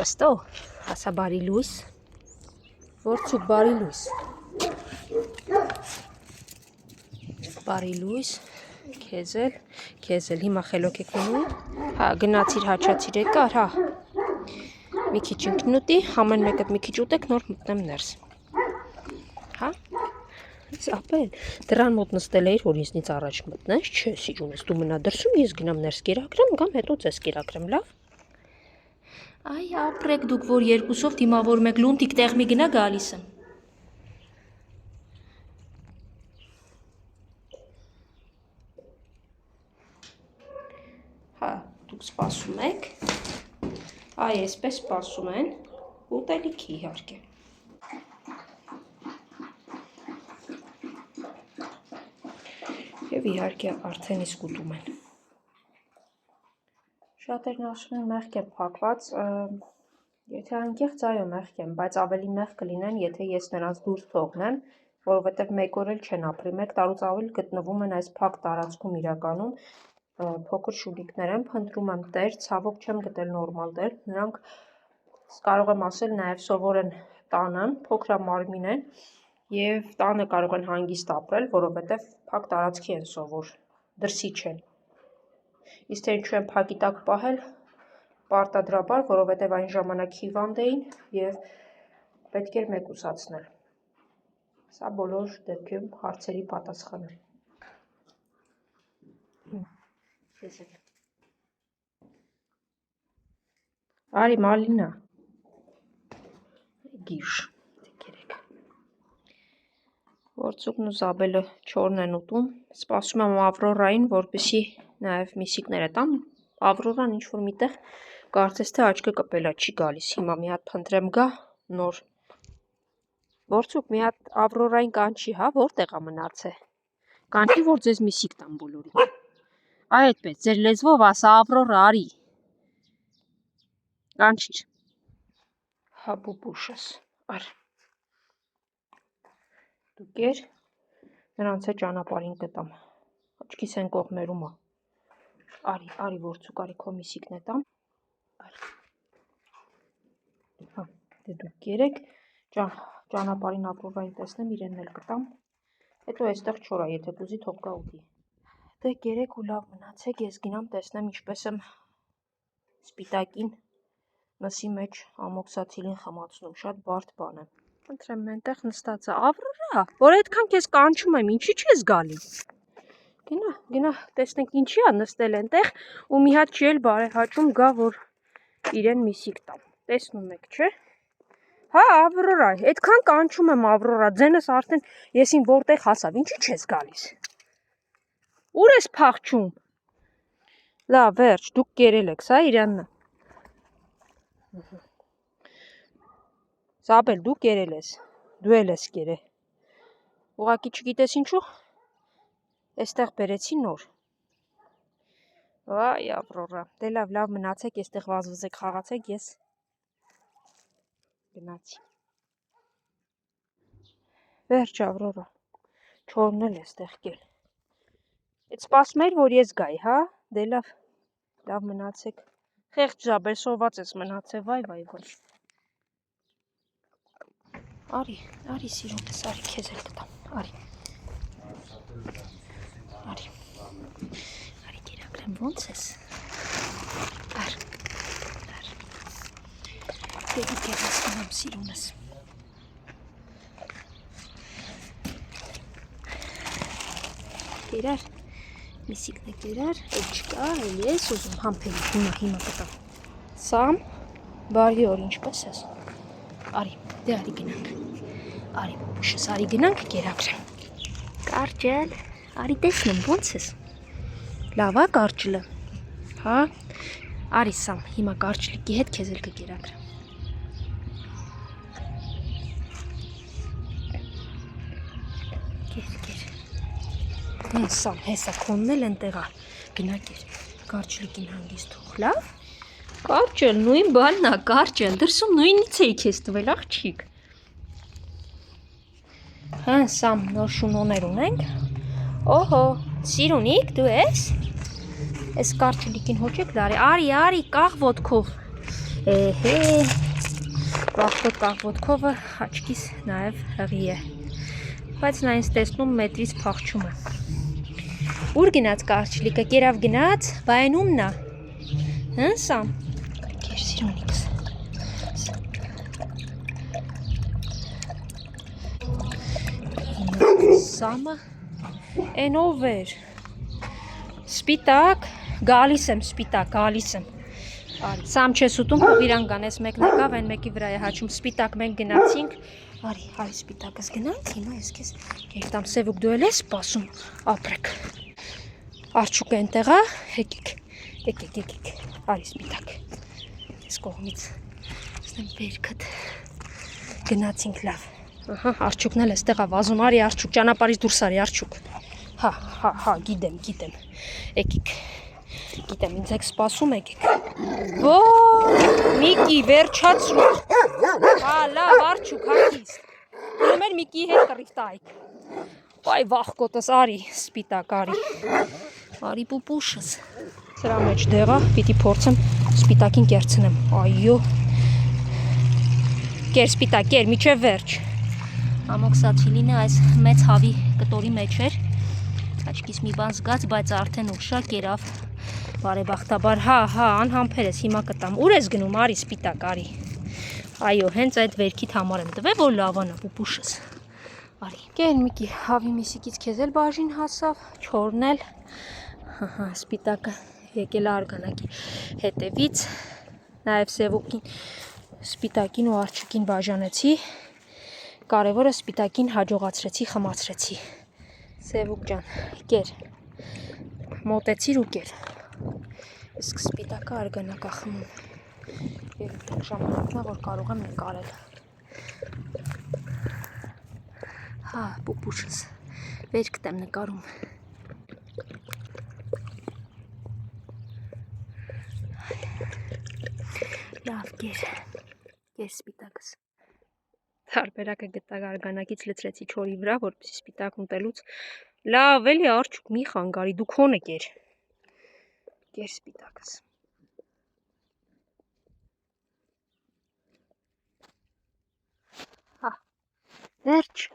Պստո, հասա բարի լույս, որցուկ բարի լույս, քեզել, հիմա խելոք եք մնում, հա, գնացիր հաչացիր եկար, հա, մի քիչ ինքնուտի, համեն մեկըտ մի քիչ ուտեք, նոր մտնեմ ներս, հա, Սապել, դրան մոտ նստել էիր, որ ինձնից առաջ մտնես, չէ, սիրունես, դու մնա դրսում, ես գնամ ներս կերակրեմ, կամ հետո ձեզ կերակրեմ, լավ։ Այ ապրեք դուք, որ երկուսով դիմավորում եք, լունտիկ տեղ մի գնա գալիս եմ։ Հա, դուք սպասում եք, այ այսպես սպասում են, ուտելիքի իհարկե։ Եվ իհարկե արդեն իսկ ուտում են։ Շատերն ասում են մեղք եմ փակված, եթե անկեղծ այո մեղք եմ, բայց ավելի մեղք կլինեն, եթե ես նրանց դուրս թողնեմ, որովհետև մեկ օր էլ չեն ապրի, 1 տարուց ավելի գտնվում են այս փակ տարածքում իրականում, փոքր շունիկներ են, փնտրում եմ տեր, ցավոք չեմ գտել նորմալ տեր, նրանք կարող եմ ասել նաև սովոր են տանը, փոքրամարմին են և տանը կարող են հանգիստ ապրել, որովհետև փակ տարածքի են սովոր, դրսի չեն։ Իսկ թե ինչու են փակի տակ պահել, պարտադրաբար, որովհետև այն ժամանակ հիվանդ էին և պետք էր մեկուսացնել։ Սա բոլոր դեպքերում հարցերի պատասխանը։ Արի Մալինա։ Գիշ, դեկերեք։ Որցուկն ու Զաբելը չորն են ուտում, սպասում եմ Ավրորային, որպեսզի նաև միսիկները տամ, Ավրորան ինչ-որ միտեղ կարծես թե աչքը կպելա չի գալիս, հիմա մի հատ փնտրեմ գա, նոր։ Որցուկ մի հատ Ավրորային կանչի, հա, որտեղ է մնացե։ Կանչի, որ ձեզ միսիկ տամ բոլորին։ Այ այդպես, ձեր լեզվով ասա Ավրորա արի։ Կանչիր։ Հա բուբուշս,ար։ Դու կեր, նրանց է ճանապարհին կտամ, աչքիս են կողմերում է, արի որցուկ, արի քո միսիկն է տամ, հա, դե դուք կերեք, ճանապարհին Ավրորային տեսնեմ, իրենն էլ կտամ, հետո այստեղ չորա, եթե կուզի թող գա ուտի, դե կերեք ու լավ մնացեք, ես գնամ տեսնեմ ինչպես եմ սպիտակին մսի մեջ ամոքսացիլին խմացնում, շատ բարդ բան է։ Ընտրեմ մենտեղ նստած է, Ավրորա, որ այդքան քեզ կանչում եմ, ինչի չես գալի։ Գնա, տեսնենք ինչի է նստել այնտեղ ու մի հատ չի էլ բարեհաճում գա, որ իրեն միսիկ տամ։ Տեսնում եք, չէ։ Հա, Ավրորա, այդքան կանչում եմ Ավրորա, ձենս արդեն եսին որտեղ հասավ, ինչի չես գալիս։ Ուր ես փախչում։ Լավ, վերջ, դուք կերել եք, սա իրանն է։ Զաբել, դու կերել ես, դու էլ ես կերել, ուղղակի չգիտես ինչու, էստեղ բերեցի նոր, վայ Ավրորա, դե լավ մնացեք, էստեղ վազվզեք խաղացեք, ես գնացի, վերջ Ավրորա, չորն էլ էստեղ կել, էդ սպասում էր, որ ես գայի, հա, դե լավ մնացեք, խեղճ Զաբել, սոված ես մնացել, վայ, Արի սիրունս, արի քեզ էլ կտամ, արի կերակրեմ, ոնց ես,ար, դեպի կերաս գնամ սիրունս, կերար, միսիկն է կերար, էլ չկա, էլ ես ուզում համպելի, հիմա կտամ, Սամ, բարի օր, ինչպես ես, արի, դե արի գնանք, արի բուբուշս, արի գնանք կերակրեմ, կարճել, արի տեսնեմ, ոնց ես, լավ է կարճլը, հա, արի Սամ, հիմա կարճլիկի հետ քեզ էլ կկերակրեմ, կեր, Սամ, հեսա քոնն էլ ընտեղ է, գնա կեր, կարճլիկին հանգիստ թող, լավ, կարճել, նույն բանն է, կարճել, դրսում նույնից էի քեզ տվել, աղջիկ։ Հա, Սամ, նոր շունոներ ունենք։ Օհո, սիրունիկ, դու ես։ Այս կարճլիկին հոճեք լարի, արի, կաղ ոտքով։ Էհե, վախվոտ կաղվոտքովը աչքիս նաև հղի է, բայց նա ինձ տեսնում մետրից փախչում է։ Ուր գնաց կարճլիկը, կերավ գնաց, բայն ումնա, հն Սամ, կեր սիրունիկս, Սամը են ով էր, սպիտակ, գալիս եմ սպիտակ, գալիս եմ, Սամ չես ուտում, փող իրան գանես մեկն եկավ, այն մեկի վրա է հաչում, սպիտակ մենք գնացինք, արի սպիտակս գնանք, հիմա ես քեզ կերտամ, Սևուկ դու էլ ես սպասում, ապրեք, արջուկը ենտեղ է, եկեք, արի սպիտակ, ես կողմից, ստեմ բերքըտ, գնացինք լավ, արջուկն էլ եստեղ է վազում, արի արջուկ, ճանապարից դուրս արի արջուկ, հա, գիտեմ, եկեք, գիտեմ, ինձ եք սպասում եկեք, Միկի, վերջացրու, լավ արջուկ, հագիս, ուրում էր Միկի հետ կռիվ տայք, այ վախկոտս, արի, սպիտակ, արի պուպուշս, սրա մեջ դեղա, պիտի փորձեմ սպիտակին կերցնեմ, այո, կեր սպիտակ, կեր, միջև վերջ, ամոքսացիլինը այս մեծ հավի կտորի մեջ էր, աչքիս մի բան զգաց, բայց արդեն ուշա կերավ, բարեբախտաբար, անհամբեր ես, հիմա կտամ, ուր ես գնում, արի սպիտակ, արի, այո, հենց այդ վերքիդ համար եմ տվե, որ լավանա, պուպուշս, արի, կեր Միկի, հավի միսիկից քեզ էլ բաժին հասավ, չորն էլ, սպիտակը եկել է արգանակի հետևից, նաև Սևուկին, սպիտակին ու արջուկին բաժանեցի, կարևորը սպիտակին հաջողացրեցի, խմացրեցի, Սևուկ ջան, կեր, մոտեցիր ու կեր, իսկ սպիտակը արգանակ է խմում, և ժամանակն է, որ կարող եմ նկարել, պուպուշս, վերքտ եմ նկարում, լավ կեր սպիտակս, տարբերակը գտա արգանակից լցրեցի չորի վրա, որպեսզի սպիտակ ուտելուց, լավ էլի արջուկ մի խանգարի, դու քոնը կեր սպիտակս, վերջ,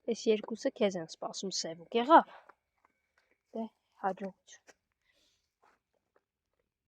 այս երկուսը քեզ են սպասում Սևուկ, եղավ, դե հաջողություն,